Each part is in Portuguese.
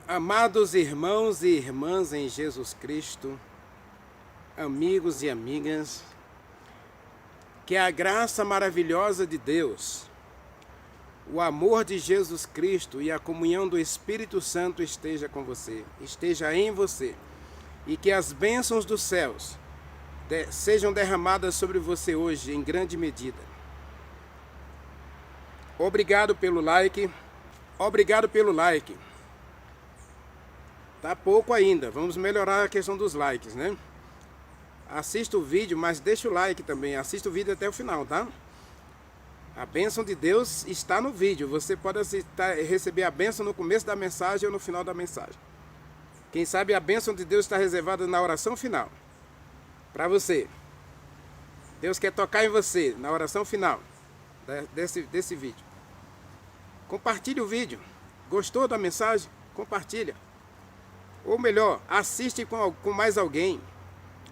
Amados irmãos e irmãs em Jesus Cristo, amigos e amigas, que a graça maravilhosa de Deus, o amor de Jesus Cristo e a comunhão do Espírito Santo esteja com você, esteja em você, e que as bênçãos dos céus sejam derramadas sobre você hoje em grande medida. Obrigado pelo like, obrigado pelo like. Tá pouco ainda, vamos melhorar a questão dos likes, né? Assista o vídeo, mas deixa o like também, assista o vídeo até o final, tá? A bênção de Deus está no vídeo, você pode receber a bênção no começo da mensagem ou no final da mensagem. Quem sabe a bênção de Deus está reservada na oração final, para você. Deus quer tocar em você, na oração final desse vídeo. Compartilhe o vídeo, gostou da mensagem? Compartilha. Ou melhor, assiste com mais alguém.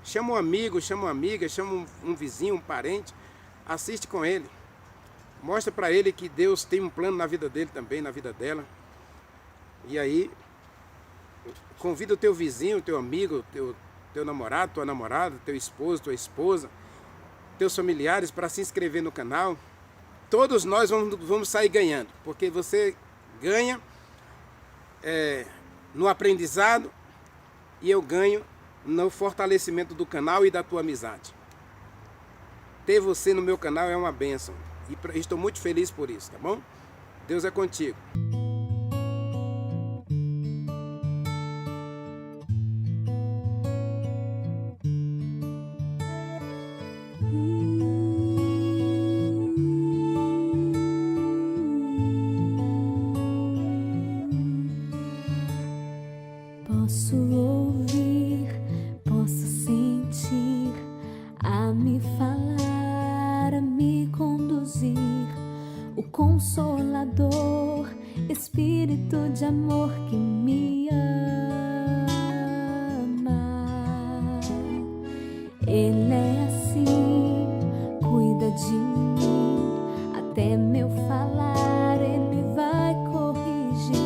Chama um amigo, chama uma amiga, chama um vizinho, um parente. Assiste com ele. Mostra para ele que Deus tem um plano na vida dele também, na vida dela. E aí, convida o teu vizinho, o teu amigo, teu namorado, tua namorada, teu esposo, tua esposa, teus familiares para se inscrever no canal. Todos nós vamos sair ganhando, porque você ganha no aprendizado e eu ganho no fortalecimento do canal e da tua amizade. Ter você no meu canal é uma bênção e estou muito feliz por isso, tá bom? Deus é contigo. Posso ouvir, posso sentir, a me falar, a me conduzir, o Consolador, Espírito de amor que me ama. Ele é assim, cuida de mim, até meu falar Ele vai corrigir,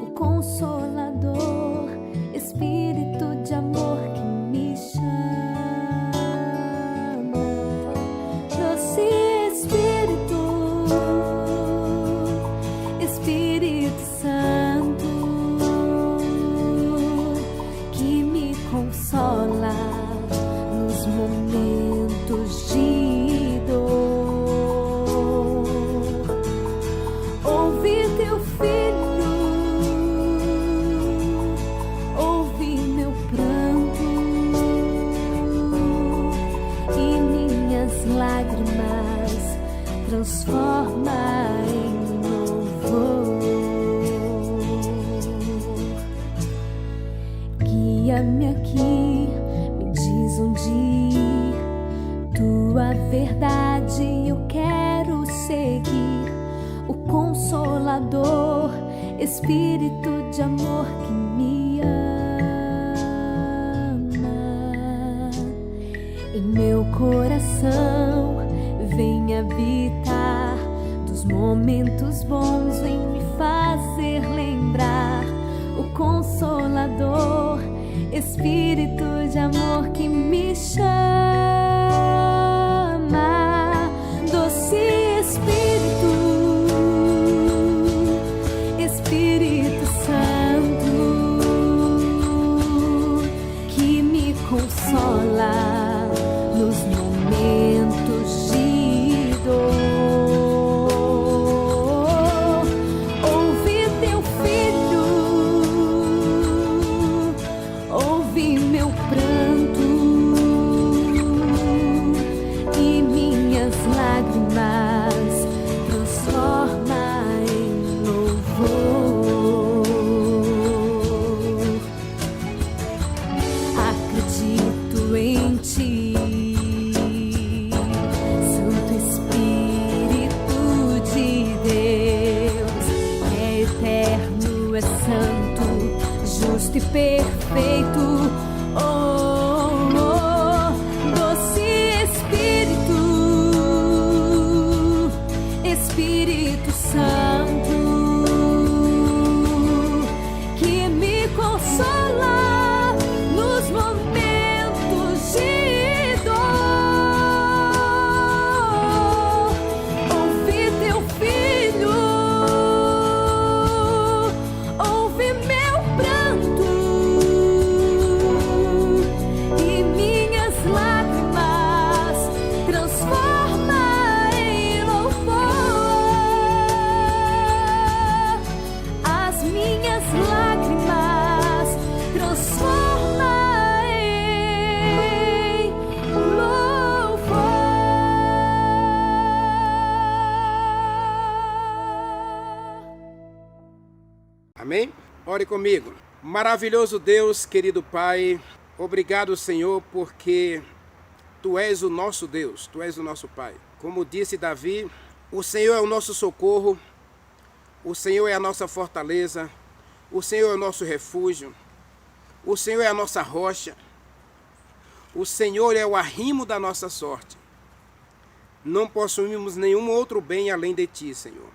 o Consolador, Espírito de amor que me chama. Doce Espírito, Espírito Santo, que me consola nos momentos de dor. Ouvi teu filho, lágrimas transforma em louvor. Guia-me aqui, me diz onde ir, tua verdade eu quero seguir, o Consolador, Espírito de amor que me ama. Em meu coração vem habitar, dos momentos bons vem me fazer lembrar, o Consolador, Espírito de amor que me chama. Doce Espírito, Espírito Santo, que me consola nos momentos de dor. Ouvi teu filho, ouvi meu pranto e minhas lágrimas transforma em louvor. Acredito em ti, Santo Espírito de Deus, é eterno, é santo, justo e perfeito. Oh, oh, doce Espírito, Espírito Santo, que Ore comigo. Maravilhoso Deus, querido Pai, obrigado, Senhor, porque Tu és o nosso Deus, Tu és o nosso Pai. Como disse Davi, o Senhor é o nosso socorro, o Senhor é a nossa fortaleza, o Senhor é o nosso refúgio, o Senhor é a nossa rocha, o Senhor é o arrimo da nossa sorte. Não possuímos nenhum outro bem além de Ti, Senhor.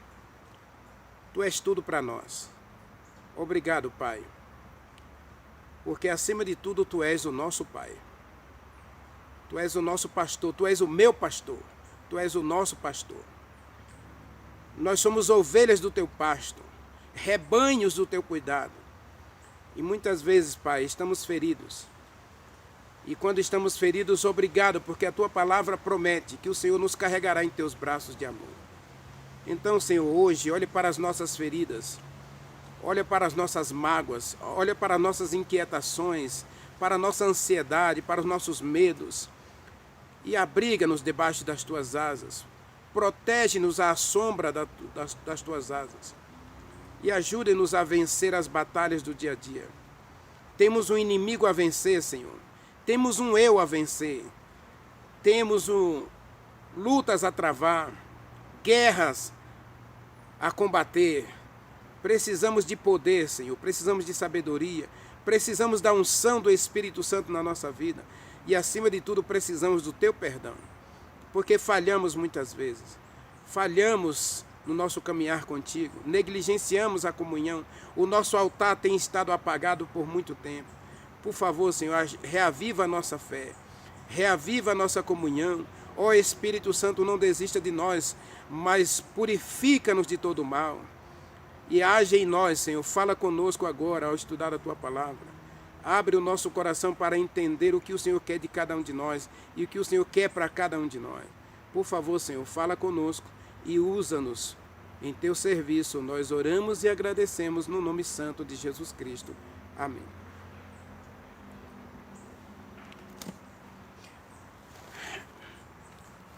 Tu és tudo para nós. Obrigado, Pai, porque acima de tudo Tu és o nosso Pai. Tu és o nosso pastor, Tu és o meu pastor, Tu és o nosso pastor. Nós somos ovelhas do Teu pasto, rebanhos do Teu cuidado. E muitas vezes, Pai, estamos feridos. E quando estamos feridos, obrigado, porque a Tua palavra promete que o Senhor nos carregará em Teus braços de amor. Então, Senhor, hoje, olhe para as nossas feridas, olha para as nossas mágoas, olha para as nossas inquietações, para a nossa ansiedade, para os nossos medos, e abriga-nos debaixo das Tuas asas. Protege-nos à sombra das Tuas asas e ajude-nos a vencer as batalhas do dia a dia. Temos um inimigo a vencer, Senhor. Temos um eu a vencer. Temos lutas a travar, guerras a combater. Precisamos de poder, Senhor. Precisamos de sabedoria. Precisamos da unção do Espírito Santo na nossa vida. E, acima de tudo, precisamos do Teu perdão. Porque falhamos muitas vezes. Falhamos no nosso caminhar contigo. Negligenciamos a comunhão. O nosso altar tem estado apagado por muito tempo. Por favor, Senhor, reaviva a nossa fé. Reaviva a nossa comunhão. Ó Espírito Santo, não desista de nós, mas purifica-nos de todo mal. E age em nós, Senhor. Fala conosco agora ao estudar a Tua palavra. Abre o nosso coração para entender o que o Senhor quer de cada um de nós e o que o Senhor quer para cada um de nós. Por favor, Senhor, fala conosco e usa-nos em Teu serviço. Nós oramos e agradecemos no nome santo de Jesus Cristo. Amém.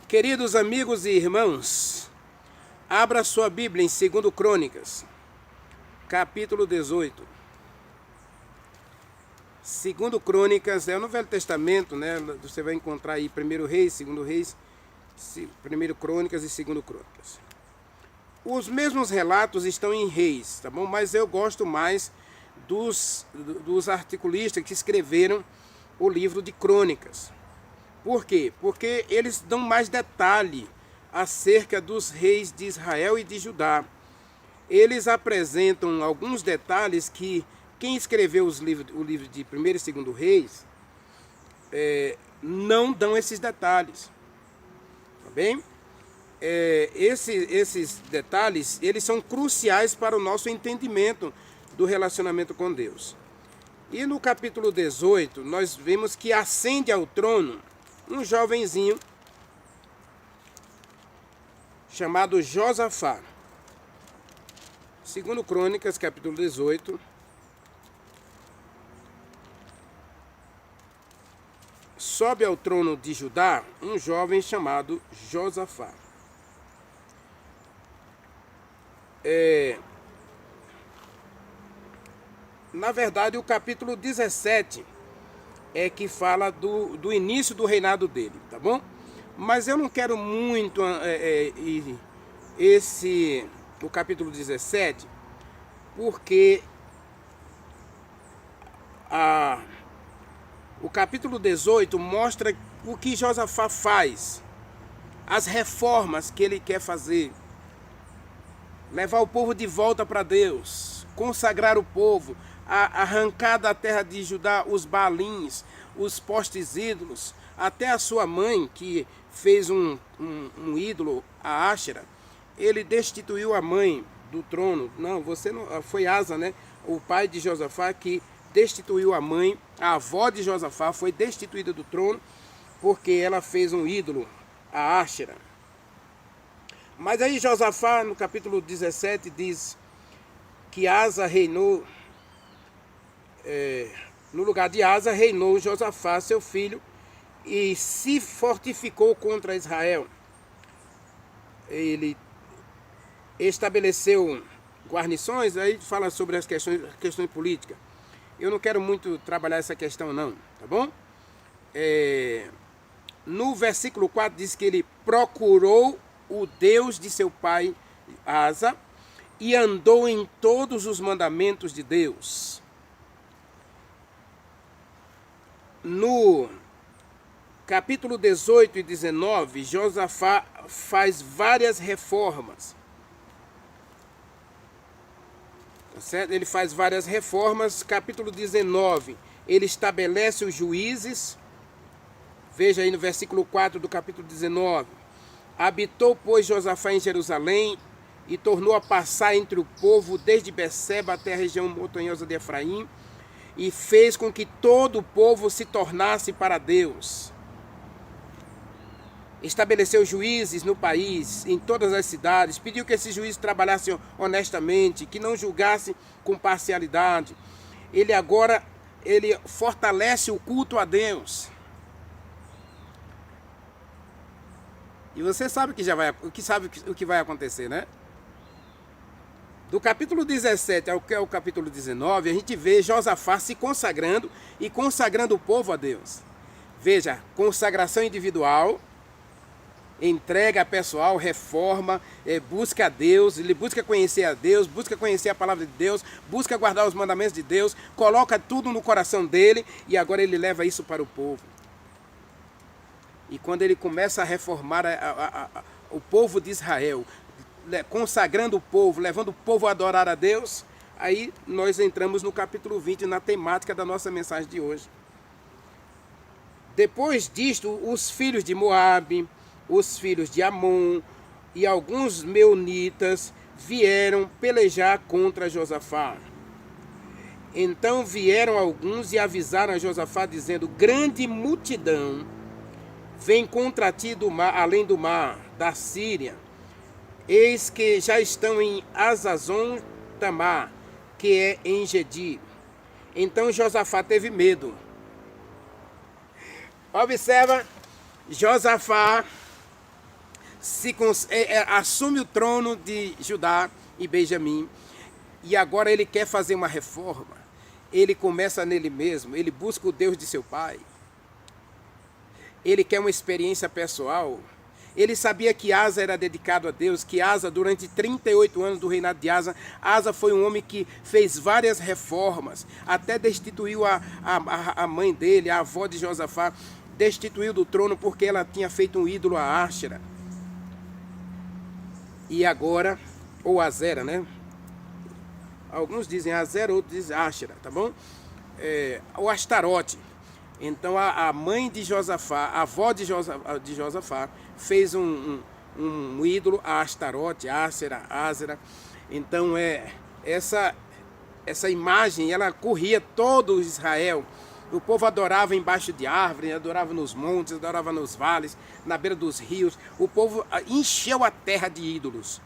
Queridos amigos e irmãos, abra sua Bíblia em 2 Crônicas, capítulo 18. 2 Crônicas é no Velho Testamento, né? Você vai encontrar aí 1 Reis, 2 Reis, 1 Crônicas e 2 Crônicas. Os mesmos relatos estão em Reis, tá bom? Mas eu gosto mais dos articulistas que escreveram o livro de Crônicas. Por quê? Porque eles dão mais detalhe acerca dos reis de Israel e de Judá. Eles apresentam alguns detalhes que quem escreveu o livro de 1 e 2 Reis não dão esses detalhes. Tá bem? Esses detalhes, eles são cruciais para o nosso entendimento do relacionamento com Deus. E no capítulo 18, nós vemos que ascende ao trono um jovenzinho chamado Josafá. 2 Crônicas, capítulo 18. Sobe ao trono de Judá um jovem chamado Josafá. Na verdade, o capítulo 17 é que fala do início do reinado dele, tá bom? Mas eu não quero muito o capítulo 17, porque o capítulo 18 mostra o que Josafá faz, as reformas que ele quer fazer, levar o povo de volta para Deus, consagrar o povo, arrancar da terra de Judá os Baalins, os postes ídolos, até a sua mãe, que fez um ídolo, a Áshera, ele destituiu a mãe do trono. Não, você não, foi Asa, né? O pai de Josafá, que destituiu a mãe, a avó de Josafá foi destituída do trono, porque ela fez um ídolo, a Áshera. Mas aí Josafá, no capítulo 17, diz que Asa reinou, no lugar de Asa reinou Josafá, seu filho, e se fortificou contra Israel. Ele estabeleceu guarnições, aí fala sobre as questões políticas. Eu não quero muito trabalhar essa questão não, tá bom? No versículo 4 diz que ele procurou o Deus de seu pai Asa e andou em todos os mandamentos de Deus. No capítulo 18 e 19, Josafá faz várias reformas. Tá certo? Ele faz várias reformas. Capítulo 19, ele estabelece os juízes. Veja aí no versículo 4 do capítulo 19. Habitou, pois, Josafá em Jerusalém e tornou a passar entre o povo desde Beceba até a região montanhosa de Efraim e fez com que todo o povo se tornasse para Deus. Estabeleceu juízes no país, em todas as cidades, pediu que esses juízes trabalhassem honestamente, que não julgassem com parcialidade. Ele fortalece o culto a Deus. E você sabe o que vai acontecer, né? Do capítulo 17 ao capítulo 19, a gente vê Josafá se consagrando e consagrando o povo a Deus. Veja, consagração individual, entrega pessoal, reforma, busca a Deus, ele busca conhecer a Deus, busca conhecer a palavra de Deus, busca guardar os mandamentos de Deus, coloca tudo no coração dele e agora ele leva isso para o povo. E quando ele começa a reformar o povo de Israel, consagrando o povo, levando o povo a adorar a Deus, aí nós entramos no capítulo 20, na temática da nossa mensagem de hoje. Depois disto, os filhos de Moabe, os filhos de Amon e alguns meunitas vieram pelejar contra Josafá. Então vieram alguns e avisaram a Josafá, dizendo: grande multidão vem contra ti do mar, além do mar, da Síria. Eis que já estão em Azazon Tamar, que é em Gedi. Então Josafá teve medo. Observa, Josafá assume o trono de Judá e Benjamim. E agora ele quer fazer uma reforma. Ele começa nele mesmo, ele busca o Deus de seu pai. Ele quer uma experiência pessoal. Ele sabia que Asa era dedicado a Deus, que Asa, durante 38 anos do reinado de Asa, Asa foi um homem que fez várias reformas, até destituiu a mãe dele, a avó de Josafá, destituiu do trono porque ela tinha feito um ídolo a Áshera. E agora, ou Azera, né? Alguns dizem Azera, outros dizem Áshera, tá bom? O Astarote. Então a mãe de Josafá, a avó de Josafá, fez um ídolo a Astarote, Áshera, Ázera. Então essa imagem, ela corria todo Israel. O povo adorava embaixo de árvores, adorava nos montes, adorava nos vales, na beira dos rios. O povo encheu a terra de ídolos.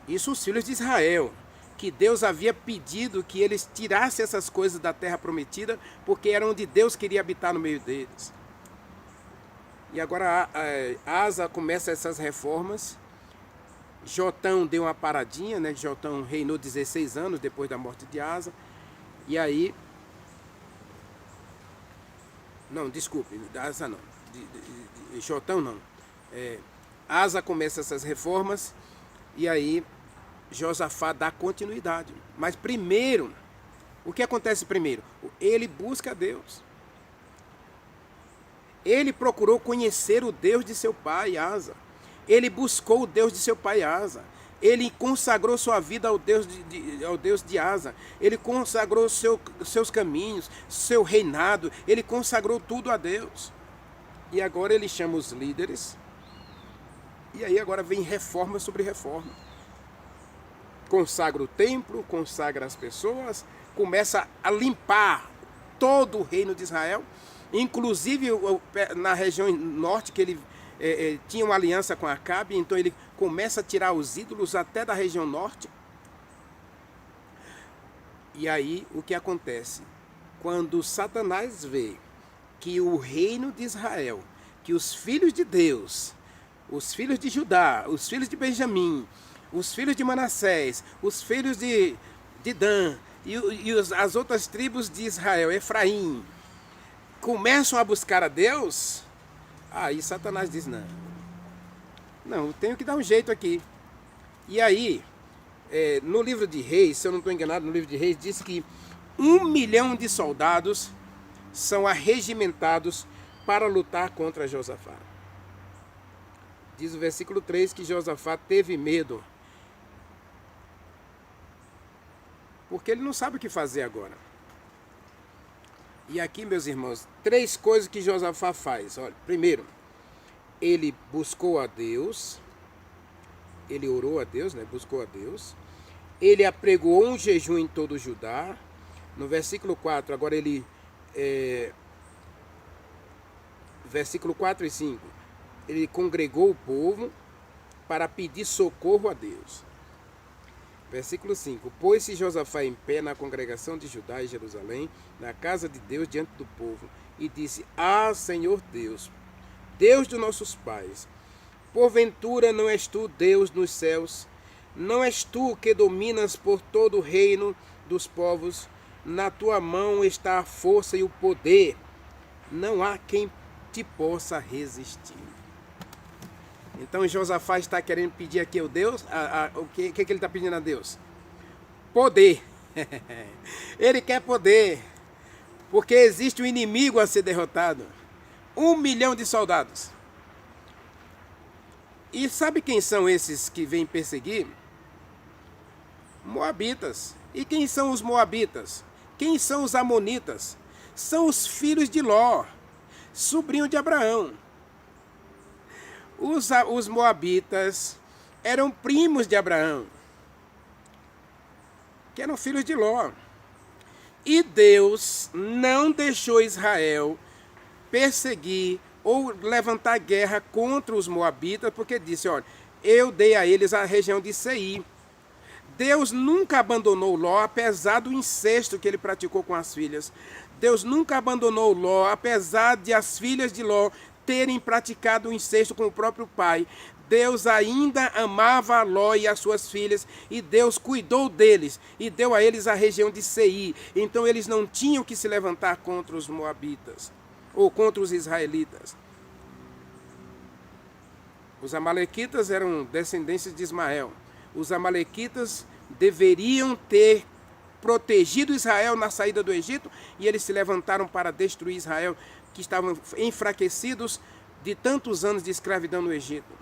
Isso os filhos de Israel, que Deus havia pedido que eles tirassem essas coisas da terra prometida, porque era onde Deus queria habitar no meio deles. E agora Asa começa essas reformas. Jotão deu uma paradinha, né? Jotão reinou 16 anos depois da morte de Asa. E aí... Não, desculpe, Asa não. Jotão não. Asa começa essas reformas e aí Josafá dá continuidade. Mas primeiro, o que acontece primeiro? Ele busca a Deus. Ele procurou conhecer o Deus de seu pai, Asa. Ele buscou o Deus de seu pai, Asa. Ele consagrou sua vida ao Deus de Asa. Ele consagrou seus caminhos, seu reinado. Ele consagrou tudo a Deus. E agora ele chama os líderes. E aí agora vem reforma sobre reforma. Consagra o templo, consagra as pessoas, começa a limpar todo o reino de Israel, inclusive na região norte, que ele tinha uma aliança com Acabe, então ele começa a tirar os ídolos até da região norte. E aí o que acontece? Quando Satanás vê que o reino de Israel, que os filhos de Deus, os filhos de Judá, os filhos de Benjamim, os filhos de Manassés, os filhos de Dan as outras tribos de Israel, Efraim, começam a buscar a Deus, aí Satanás diz, não, eu tenho que dar um jeito aqui. E aí, no livro de Reis, se eu não estou enganado, no livro de Reis, diz que 1 milhão de soldados são arregimentados para lutar contra Josafá. Diz o versículo 3 que Josafá teve medo, porque ele não sabe o que fazer agora. E aqui, meus irmãos, 3 coisas que Josafá faz. Olha, primeiro, ele buscou a Deus, ele orou a Deus, buscou a Deus. Ele apregoou um jejum em todo o Judá. No versículo 4, agora ele... versículo 4 e 5. Ele congregou o povo para pedir socorro a Deus. Versículo 5. Pôs-se Josafá em pé na congregação de Judá e Jerusalém, na casa de Deus, diante do povo, e disse: Senhor Deus, Deus dos nossos pais, porventura não és tu Deus nos céus? Não és tu que dominas por todo o reino dos povos? Na tua mão está a força e o poder. Não há quem te possa resistir. Então Josafá está querendo pedir aqui ao Deus, o que ele está pedindo a Deus? Poder. Ele quer poder, porque existe um inimigo a ser derrotado. 1 milhão de soldados. E sabe quem são esses que vêm perseguir? Moabitas. E quem são os moabitas? Quem são os amonitas? São os filhos de Ló, sobrinho de Abraão. Os moabitas eram primos de Abraão, que eram filhos de Ló. E Deus não deixou Israel perseguir ou levantar guerra contra os moabitas, porque disse, olha, eu dei a eles a região de Seir. Deus nunca abandonou Ló, apesar do incesto que ele praticou com as filhas. Deus nunca abandonou Ló, apesar de as filhas de Ló terem praticado o incesto com o próprio pai. Deus ainda amava Ló e as suas filhas, e Deus cuidou deles e deu a eles a região de Seir. Então eles não tinham que se levantar contra os moabitas ou contra os israelitas. Os amalequitas eram descendentes de Ismael. Os amalequitas deveriam ter protegido Israel na saída do Egito, e eles se levantaram para destruir Israel, que estavam enfraquecidos de tantos anos de escravidão no Egito.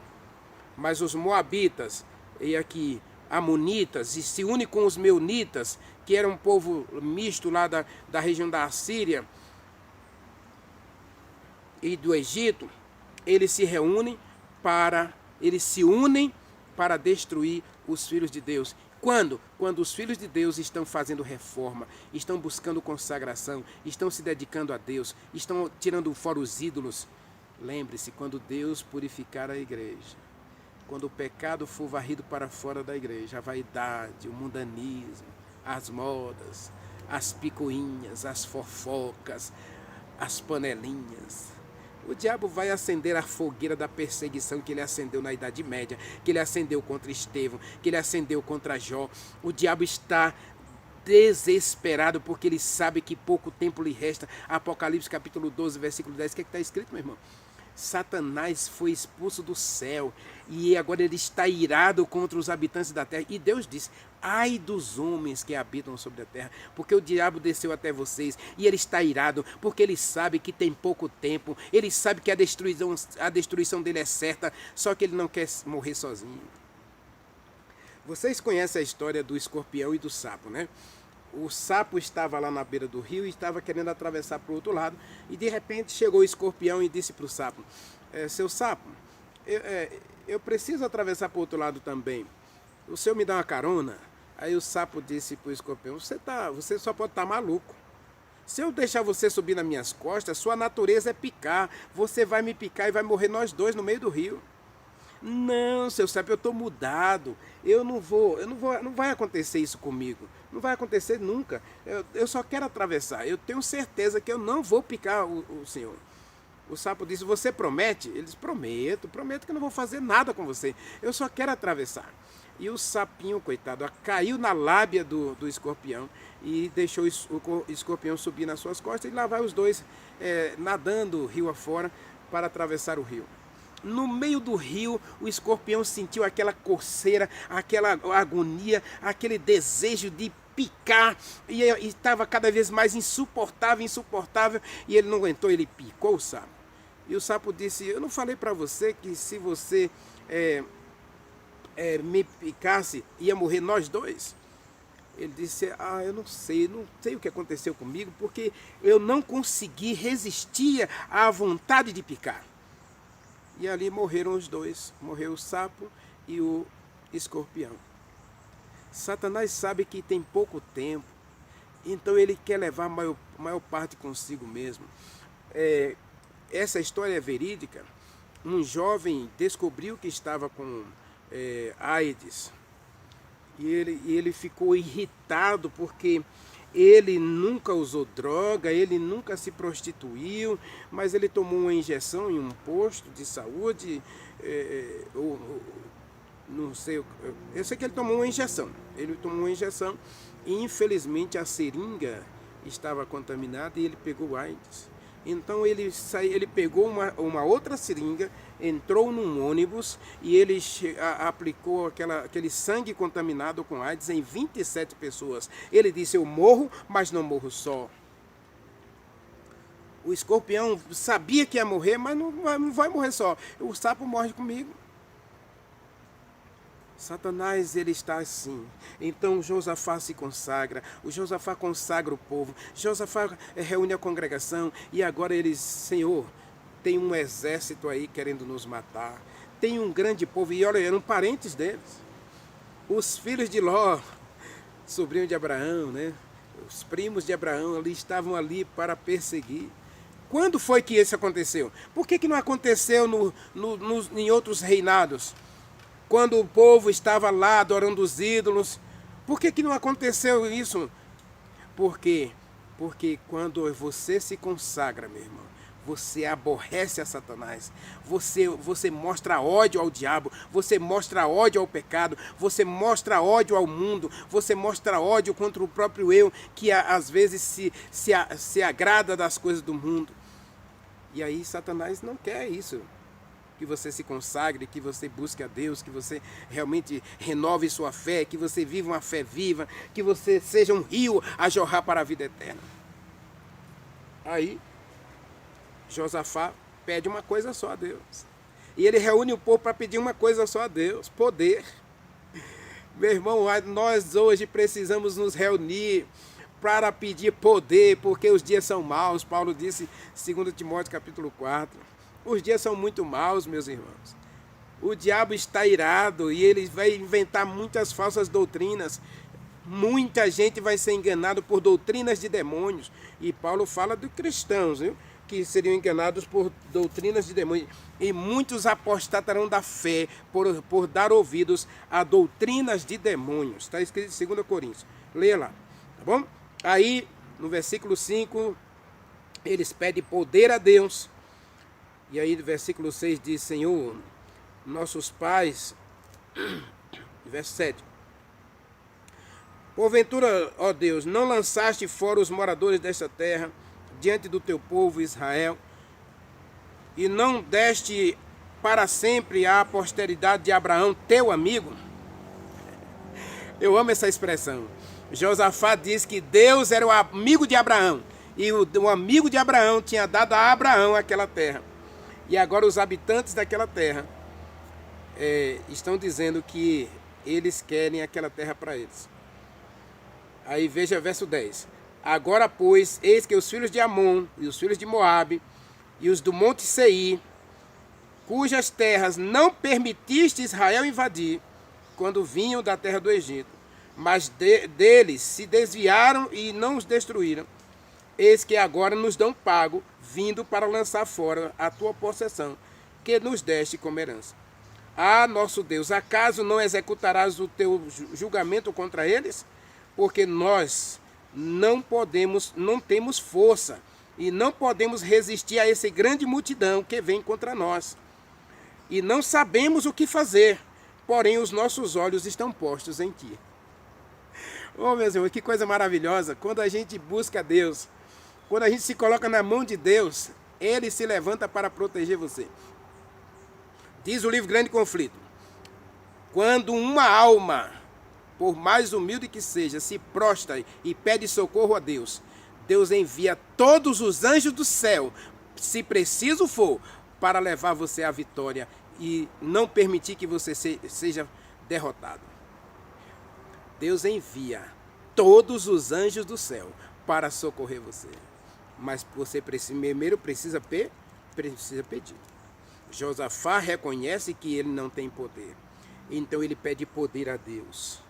Mas os moabitas, e aqui amonitas, e se unem com os meunitas, que era um povo misto lá da região da Assíria e do Egito, eles se unem para destruir os filhos de Deus. Quando? Quando os filhos de Deus estão fazendo reforma, estão buscando consagração, estão se dedicando a Deus, estão tirando fora os ídolos. Lembre-se, quando Deus purificar a igreja, quando o pecado for varrido para fora da igreja, a vaidade, o mundanismo, as modas, as picuinhas, as fofocas, as panelinhas, o diabo vai acender a fogueira da perseguição que ele acendeu na Idade Média, que ele acendeu contra Estevão, que ele acendeu contra Jó. O diabo está desesperado porque ele sabe que pouco tempo lhe resta. Apocalipse capítulo 12, versículo 10. O que está escrito, meu irmão? Satanás foi expulso do céu e agora ele está irado contra os habitantes da terra. E Deus disse: ai dos homens que habitam sobre a terra, porque o diabo desceu até vocês e ele está irado, porque ele sabe que tem pouco tempo, ele sabe que a destruição dele é certa, só que ele não quer morrer sozinho. Vocês conhecem a história do escorpião e do sapo, né? O sapo estava lá na beira do rio e estava querendo atravessar para o outro lado. E de repente chegou o escorpião e disse para o sapo: seu sapo, eu preciso atravessar para o outro lado também. O senhor me dá uma carona? Aí o sapo disse para o escorpião: você só pode estar maluco. Se eu deixar você subir nas minhas costas, sua natureza é picar. Você vai me picar e vai morrer nós dois no meio do rio. Não, seu sapo, eu estou mudado. Não vai acontecer isso comigo. Não vai acontecer nunca. Eu só quero atravessar. Eu tenho certeza que eu não vou picar o senhor. O sapo disse: você promete? Ele disse: prometo que eu não vou fazer nada com você. Eu só quero atravessar. E o sapinho, coitado, caiu na lábia do escorpião e deixou o escorpião subir nas suas costas, e lá vai os dois nadando rio afora para atravessar o rio. No meio do rio, o escorpião sentiu aquela coceira, aquela agonia, aquele desejo de picar, e estava cada vez mais insuportável, e ele não aguentou, ele picou o sapo. E o sapo disse: eu não falei para você que se você me picasse, ia morrer nós dois? Ele disse: eu não sei o que aconteceu comigo, porque eu não consegui resistir à vontade de picar. E ali morreram os dois, morreu o sapo e o escorpião. Satanás sabe que tem pouco tempo, então ele quer levar a maior parte consigo mesmo. Essa história é verídica. Um jovem descobriu que estava com AIDS, e ele ficou irritado porque ele nunca usou droga, ele nunca se prostituiu, mas ele tomou uma injeção em um posto de saúde, não sei, eu sei que ele tomou uma injeção. Ele tomou uma injeção e infelizmente a seringa estava contaminada e ele pegou AIDS. Então ele pegou uma outra seringa, entrou num ônibus e ele aplicou aquele sangue contaminado com AIDS em 27 pessoas. Ele disse: eu morro, mas não morro só. O escorpião sabia que ia morrer, mas não vai morrer só. O sapo morre comigo. Satanás, ele está assim. Então Josafá se consagra, o Josafá consagra o povo, Josafá reúne a congregação, e agora eles: Senhor, tem um exército aí querendo nos matar, tem um grande povo, e olha, eram parentes deles, os filhos de Ló, sobrinho de Abraão, né? Os primos de Abraão ali estavam ali para perseguir. Quando foi que isso aconteceu? Por que não aconteceu em outros reinados? Quando o povo estava lá adorando os ídolos, por que não aconteceu isso? Por quê? Porque quando você se consagra, meu irmão, você aborrece a Satanás, você mostra ódio ao diabo, você mostra ódio ao pecado, você mostra ódio ao mundo, você mostra ódio contra o próprio eu, que às vezes se agrada das coisas do mundo. E aí Satanás não quer isso. Que você se consagre, que você busque a Deus, que você realmente renove sua fé, que você viva uma fé viva, que você seja um rio a jorrar para a vida eterna. Aí, Josafá pede uma coisa só a Deus. E ele reúne o povo para pedir uma coisa só a Deus: poder. Meu irmão, nós hoje precisamos nos reunir para pedir poder, porque os dias são maus. Paulo disse, 2 Timóteo capítulo 4. Os dias são muito maus, meus irmãos. O diabo está irado e ele vai inventar muitas falsas doutrinas. Muita gente vai ser enganado por doutrinas de demônios. E Paulo fala de cristãos, viu? Que seriam enganados por doutrinas de demônios. E muitos apostatarão da fé por dar ouvidos a doutrinas de demônios. Está escrito em 2 Coríntios. Leia lá, tá bom? Aí, no versículo 5, eles pedem poder a Deus. E aí, no versículo 6 diz: Senhor, nossos pais, verso 7, porventura, ó Deus, não lançaste fora os moradores desta terra diante do teu povo Israel, e não deste para sempre à posteridade de Abraão, teu amigo? Eu amo essa expressão. Josafá diz que Deus era o amigo de Abraão, e o amigo de Abraão tinha dado a Abraão aquela terra. E agora os habitantes daquela terra estão dizendo que eles querem aquela terra para eles. Aí veja verso 10. Agora, pois, eis que os filhos de Amon e os filhos de Moabe e os do monte Seir, cujas terras não permitiste Israel invadir quando vinham da terra do Egito, mas deles se desviaram e não os destruíram, eis que agora nos dão pago, vindo para lançar fora a tua possessão, que nos deste como herança. Ah, nosso Deus, acaso não executarás o teu julgamento contra eles? Porque nós não temos força, e não podemos resistir a essa grande multidão que vem contra nós. E não sabemos o que fazer, porém os nossos olhos estão postos em ti. Oh, meus irmãos, que coisa maravilhosa. Quando a gente busca Deus, quando a gente se coloca na mão de Deus, Ele se levanta para proteger você. Diz o livro Grande Conflito: quando uma alma, por mais humilde que seja, se prostra e pede socorro a Deus, Deus envia todos os anjos do céu, se preciso for, para levar você à vitória e não permitir que você seja derrotado. Deus envia todos os anjos do céu para socorrer você. Mas você primeiro precisa pedir. Josafá reconhece que ele não tem poder. Então ele pede poder a Deus.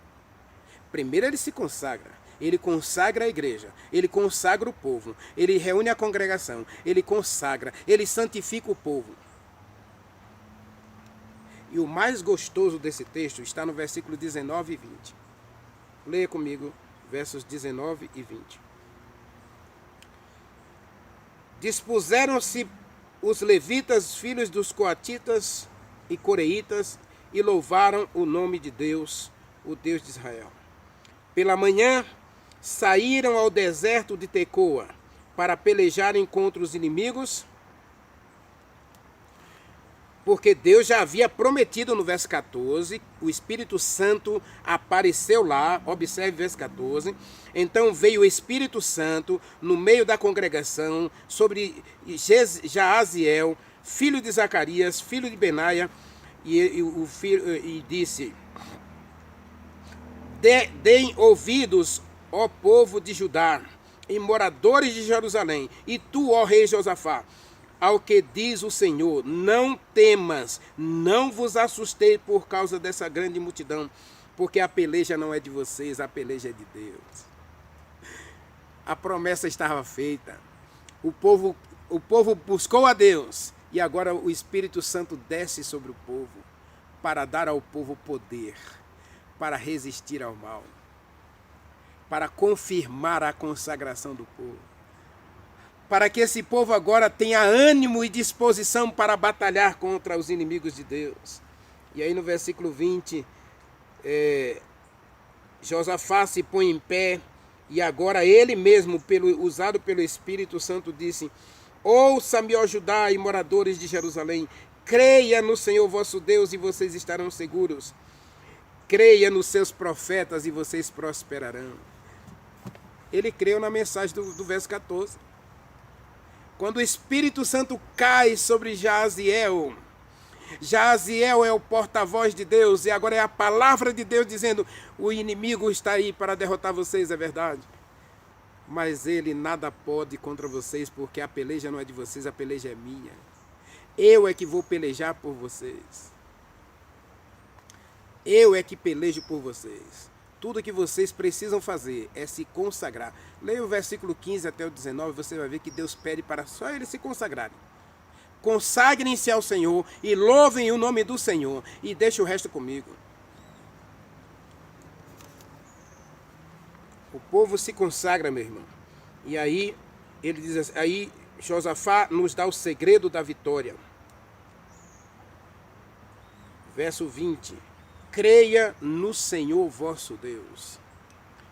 Primeiro ele se consagra. Ele consagra a igreja. Ele consagra o povo. Ele reúne a congregação. Ele consagra. Ele santifica o povo. E o mais gostoso desse texto está no versículo 19 e 20. Leia comigo, versos 19 e 20. Dispuseram-se os levitas, filhos dos coatitas e coreitas, e louvaram o nome de Deus, o Deus de Israel. Pela manhã, saíram ao deserto de Tecoa para pelejarem contra os inimigos, porque Deus já havia prometido no verso 14, o Espírito Santo apareceu lá, observe o verso 14, então veio o Espírito Santo no meio da congregação sobre Jaaziel, filho de Zacarias, filho de Benaia, e disse: Deem ouvidos, ó povo de Judá, e moradores de Jerusalém, e tu, ó rei Josafá, ao que diz o Senhor: não temas, não vos assustei por causa dessa grande multidão, porque a peleja não é de vocês, a peleja é de Deus. A promessa estava feita. O povo buscou a Deus, e agora o Espírito Santo desce sobre o povo para dar ao povo poder, para resistir ao mal, para confirmar a consagração do povo, para que esse povo agora tenha ânimo e disposição para batalhar contra os inimigos de Deus. E aí no versículo 20, Josafá se põe em pé, e agora ele mesmo, usado pelo Espírito Santo, disse: ouça-me, ó Judá e moradores de Jerusalém, creia no Senhor vosso Deus e vocês estarão seguros. Creia nos seus profetas e vocês prosperarão. Ele creu na mensagem do verso 14. Quando o Espírito Santo cai sobre Jaaziel, Jaaziel é o porta-voz de Deus, e agora é a palavra de Deus dizendo: o inimigo está aí para derrotar vocês, é verdade. Mas ele nada pode contra vocês, porque a peleja não é de vocês, a peleja é minha. Eu é que vou pelejar por vocês. Eu é que pelejo por vocês. Tudo que vocês precisam fazer é se consagrar. Leia o versículo 15 até o 19, você vai ver que Deus pede para só eles se consagrarem. Consagrem-se ao Senhor e louvem o nome do Senhor. E deixe o resto comigo. O povo se consagra, meu irmão. E aí, ele diz assim, aí Josafá nos dá o segredo da vitória. Verso 20. Creia no Senhor vosso Deus.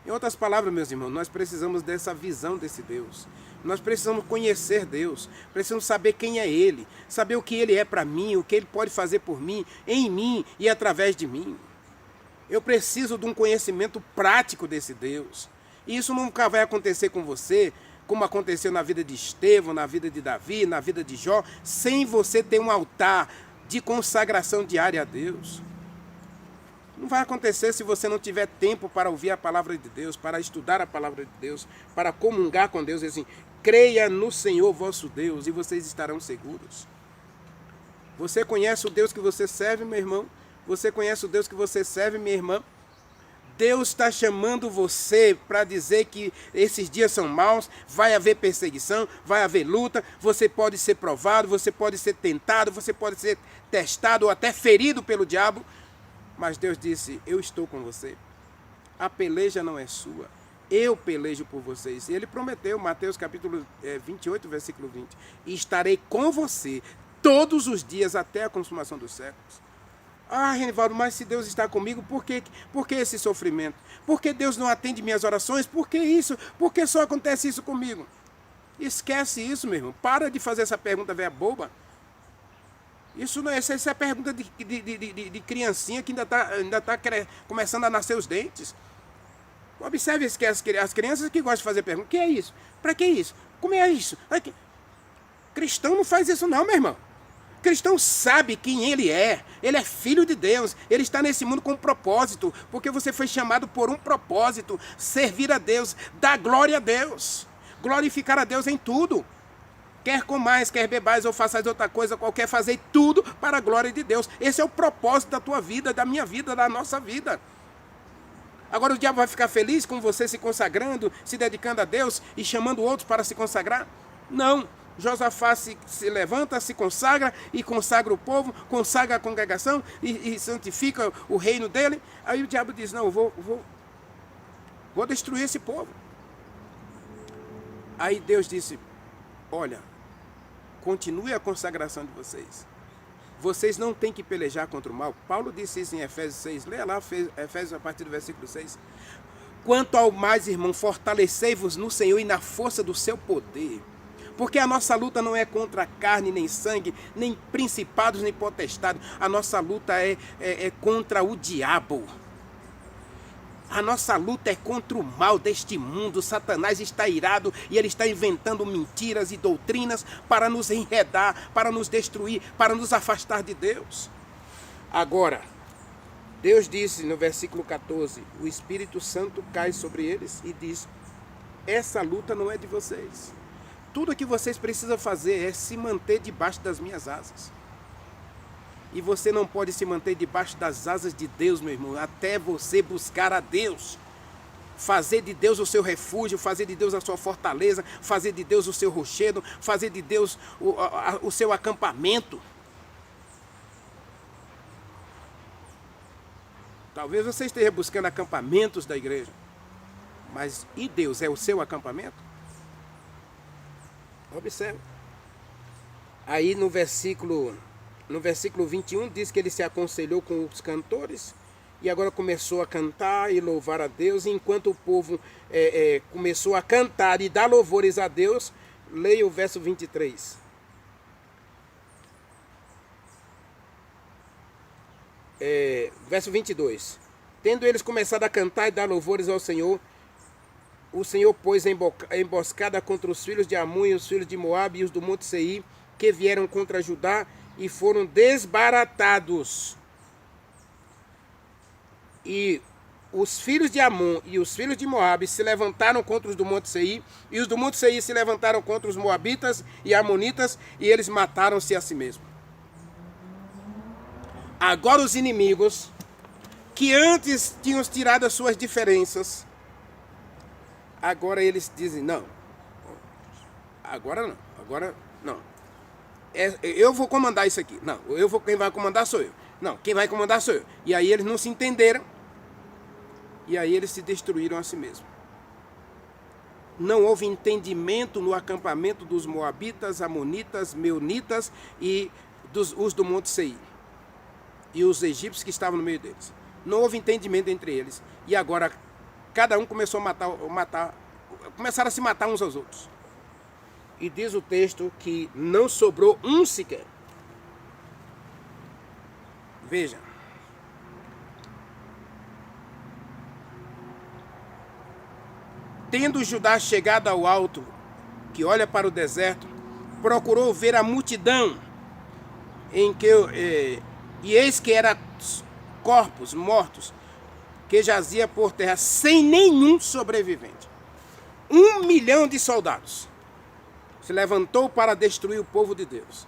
Em outras palavras, meus irmãos, nós precisamos dessa visão desse Deus. Nós precisamos conhecer Deus. Precisamos saber quem é Ele. Saber o que Ele é para mim, o que Ele pode fazer por mim, em mim e através de mim. Eu preciso de um conhecimento prático desse Deus. E isso nunca vai acontecer com você, como aconteceu na vida de Estevão, na vida de Davi, na vida de Jó, sem você ter um altar de consagração diária a Deus. Não vai acontecer se você não tiver tempo para ouvir a palavra de Deus, para estudar a palavra de Deus, para comungar com Deus. Assim, creia no Senhor vosso Deus e vocês estarão seguros. Você conhece o Deus que você serve, meu irmão? Você conhece o Deus que você serve, minha irmã? Deus está chamando você para dizer que esses dias são maus, vai haver perseguição, vai haver luta, você pode ser provado, você pode ser tentado, você pode ser testado ou até ferido pelo diabo. Mas Deus disse: eu estou com você. A peleja não é sua. Eu pelejo por vocês. E Ele prometeu, Mateus capítulo 28, versículo 20. E estarei com você todos os dias até a consumação dos séculos. Ah, Renivaldo, mas se Deus está comigo, por que esse sofrimento? Por que Deus não atende minhas orações? Por que isso? Por que só acontece isso comigo? Esquece isso, meu irmão. Para de fazer essa pergunta velha boba. Isso não é, essa é a pergunta de criancinha que ainda tá começando a nascer os dentes. Observe que as crianças que gostam de fazer pergunta. O que é isso? Para que isso? Como é isso? Cristão não faz isso não, meu irmão. Cristão sabe quem ele é filho de Deus, ele está nesse mundo com um propósito, porque você foi chamado por um propósito, servir a Deus, dar glória a Deus, glorificar a Deus em tudo. Quer comais, quer bebais ou façais outra coisa qualquer, fazei tudo para a glória de Deus. Esse é o propósito da tua vida, da minha vida, da nossa vida. Agora o diabo vai ficar feliz com você se consagrando, se dedicando a Deus e chamando outros para se consagrar? Não. Josafá se levanta, se consagra e consagra o povo, consagra a congregação e santifica o reino dele. Aí o diabo diz, não, eu vou destruir esse povo. Aí Deus disse, olha, continue a consagração de vocês. Vocês não têm que pelejar contra o mal. Paulo disse isso em Efésios 6. Leia lá Efésios a partir do versículo 6. Quanto ao mais, irmão, fortalecei-vos no Senhor e na força do seu poder. Porque a nossa luta não é contra carne, nem sangue, nem principados, nem potestades. A nossa luta é contra o diabo. A nossa luta é contra o mal deste mundo. Satanás está irado e ele está inventando mentiras e doutrinas para nos enredar, para nos destruir, para nos afastar de Deus. Agora, Deus disse no versículo 14, o Espírito Santo cai sobre eles e diz, essa luta não é de vocês. Tudo o que vocês precisam fazer é se manter debaixo das minhas asas. E você não pode se manter debaixo das asas de Deus, meu irmão, até você buscar a Deus. Fazer de Deus o seu refúgio, fazer de Deus a sua fortaleza, fazer de Deus o seu rochedo, fazer de Deus o seu acampamento. Talvez você esteja buscando acampamentos da igreja, mas e Deus é o seu acampamento? Observe. Aí no versículo 21 diz que ele se aconselhou com os cantores e agora começou a cantar e louvar a Deus. E enquanto o povo começou a cantar e dar louvores a Deus, leia o verso 23. Verso 22. Tendo eles começado a cantar e dar louvores ao Senhor, o Senhor pôs emboscada contra os filhos de Amon e os filhos de Moabe e os do Monte Seir, que vieram contra Judá e foram desbaratados. E os filhos de Amon e os filhos de Moabe se levantaram contra os do Monte Seir, e os do Monte Seir se levantaram contra os Moabitas e Amonitas, e eles mataram-se a si mesmos. Agora os inimigos, que antes tinham tirado as suas diferenças, agora eles dizem, não, agora não. Eu vou comandar isso aqui. Não, quem vai comandar sou eu. Não, quem vai comandar sou eu. E aí eles não se entenderam. E aí eles se destruíram a si mesmos. Não houve entendimento no acampamento dos Moabitas, Amonitas, Meunitas e os do Monte Seir. E os egípcios que estavam no meio deles. Não houve entendimento entre eles. E agora cada um começou a começaram a se matar uns aos outros. E diz o texto que não sobrou um sequer. Veja. Tendo Judá chegado ao alto, que olha para o deserto, procurou ver a multidão, e eis que eram corpos mortos, que jazia por terra, sem nenhum sobrevivente. 1 milhão de soldados se levantou para destruir o povo de Deus.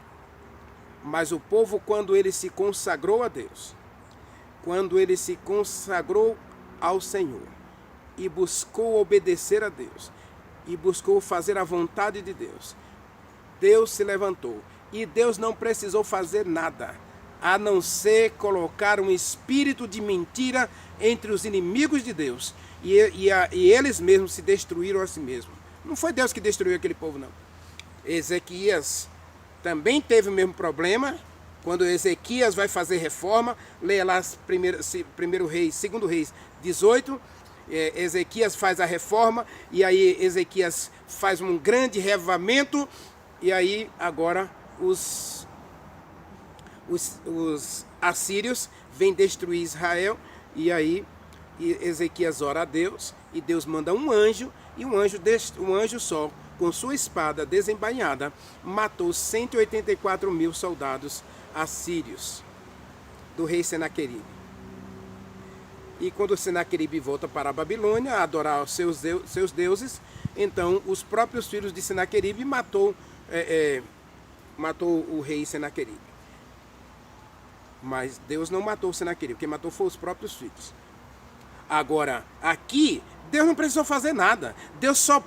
Mas o povo, quando ele se consagrou a Deus, quando ele se consagrou ao Senhor, e buscou obedecer a Deus, e buscou fazer a vontade de Deus, Deus se levantou. E Deus não precisou fazer nada, a não ser colocar um espírito de mentira entre os inimigos de Deus. E eles mesmos se destruíram a si mesmos. Não foi Deus que destruiu aquele povo, não. Ezequias também teve o mesmo problema Quando Ezequias vai fazer reforma, leia lá primeiro Reis, segundo Reis 18, Ezequias faz a reforma, e aí Ezequias faz um grande reavivamento, e aí agora os assírios vêm destruir Israel, e aí Ezequias ora a Deus, e Deus manda um anjo, e um anjo só, com sua espada desembainhada, matou 184.000 soldados assírios do rei Senaqueribe. E quando Senaqueribe volta para a Babilônia a adorar os seus deuses, então os próprios filhos de Senaqueribe matou o rei Senaqueribe. Mas Deus não matou Senaqueribe, quem matou foi os próprios filhos. Agora, aqui, Deus não precisou fazer nada. Deus só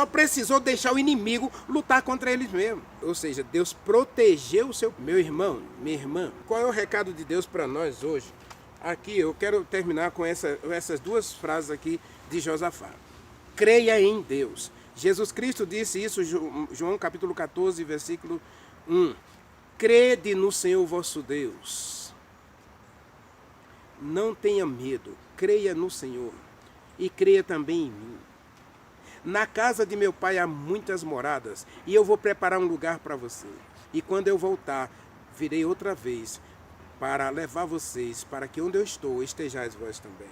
precisou deixar o inimigo lutar contra eles mesmo. Ou seja, Deus protegeu o seu... Meu irmão, minha irmã, qual é o recado de Deus para nós hoje? Aqui, eu quero terminar com essas duas frases aqui de Josafá. Creia em Deus. Jesus Cristo disse isso, João capítulo 14, versículo 1. Crede no Senhor vosso Deus. Não tenha medo. Creia no Senhor e creia também em mim. Na casa de meu pai há muitas moradas, e eu vou preparar um lugar para você. E quando eu voltar, virei outra vez para levar vocês, para que onde eu estou, estejais vós também.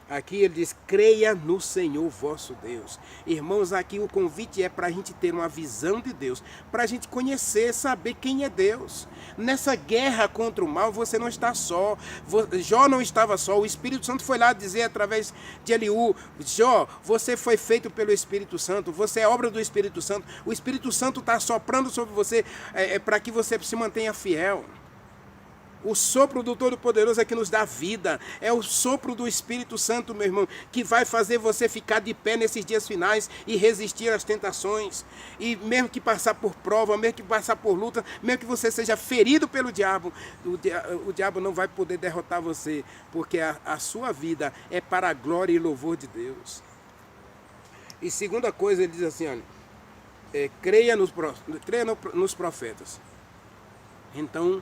Aqui ele diz, creia no Senhor vosso Deus. Irmãos, aqui o convite é para a gente ter uma visão de Deus, para a gente conhecer, saber quem é Deus. Nessa guerra contra o mal, você não está só. Jó não estava só, o Espírito Santo foi lá dizer através de Eliú, Jó, você foi feito pelo Espírito Santo, você é obra do Espírito Santo. O Espírito Santo está soprando sobre você para que você se mantenha fiel. O sopro do Todo-Poderoso é que nos dá vida. É o sopro do Espírito Santo, meu irmão, que vai fazer você ficar de pé nesses dias finais e resistir às tentações. E mesmo que passar por prova, mesmo que passar por luta, mesmo que você seja ferido pelo diabo, o diabo não vai poder derrotar você, porque a sua vida é para a glória e louvor de Deus. E segunda coisa, ele diz assim, olha, creia nos profetas. Então,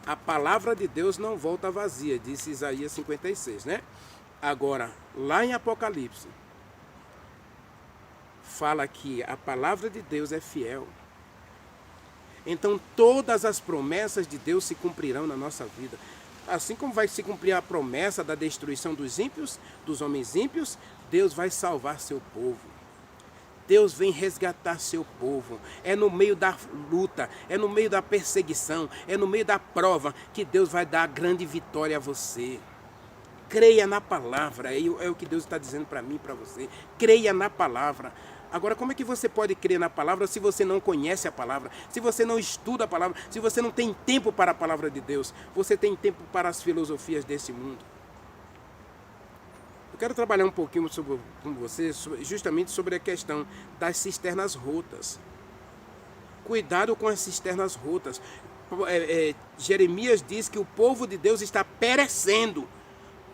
a palavra de Deus não volta vazia, disse Isaías 56, né? Agora, lá em Apocalipse, fala que a palavra de Deus é fiel. Então, todas as promessas de Deus se cumprirão na nossa vida. Assim como vai se cumprir a promessa da destruição dos ímpios, dos homens ímpios, Deus vai salvar seu povo. Deus vem resgatar seu povo. É no meio da luta, é no meio da perseguição, é no meio da prova que Deus vai dar a grande vitória a você. Creia na palavra, é o que Deus está dizendo para mim e para você. Creia na palavra. Agora, como é que você pode crer na palavra se você não conhece a palavra? Se você não estuda a palavra? Se você não tem tempo para a palavra de Deus? Você tem tempo para as filosofias desse mundo? Eu quero trabalhar um pouquinho com você justamente sobre a questão das cisternas rotas. Cuidado com as cisternas rotas. Jeremias diz que o povo de Deus está perecendo,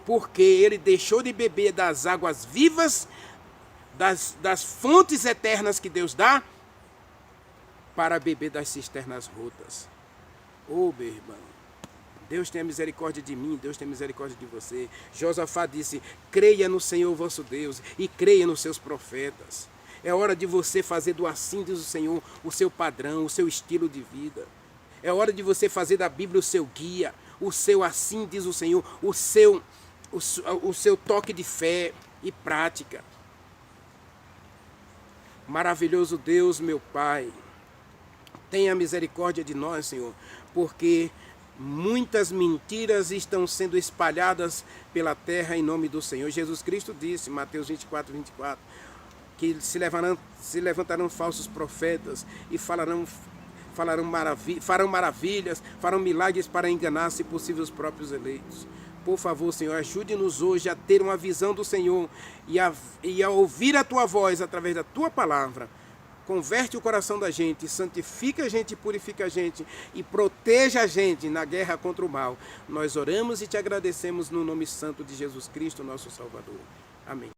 porque ele deixou de beber das águas vivas, das fontes eternas que Deus dá, para beber das cisternas rotas. Oh, meu irmão. Deus tenha misericórdia de mim, Deus tenha misericórdia de você. Josafá disse, creia no Senhor vosso Deus e creia nos seus profetas. É hora de você fazer do assim diz o Senhor o seu padrão, o seu estilo de vida. É hora de você fazer da Bíblia o seu guia, o seu assim diz o Senhor, o seu toque de fé e prática. Maravilhoso Deus, meu Pai, tenha misericórdia de nós, Senhor, porque muitas mentiras estão sendo espalhadas pela terra em nome do Senhor. Jesus Cristo disse, Mateus 24, 24, que se levantarão falsos profetas e farão maravilhas, farão milagres para enganar, se possível, os próprios eleitos. Por favor, Senhor, ajude-nos hoje a ter uma visão do Senhor e a ouvir a Tua voz através da Tua palavra. Converte o coração da gente, santifica a gente, purifica a gente e proteja a gente na guerra contra o mal. Nós oramos e te agradecemos no nome santo de Jesus Cristo, nosso Salvador. Amém.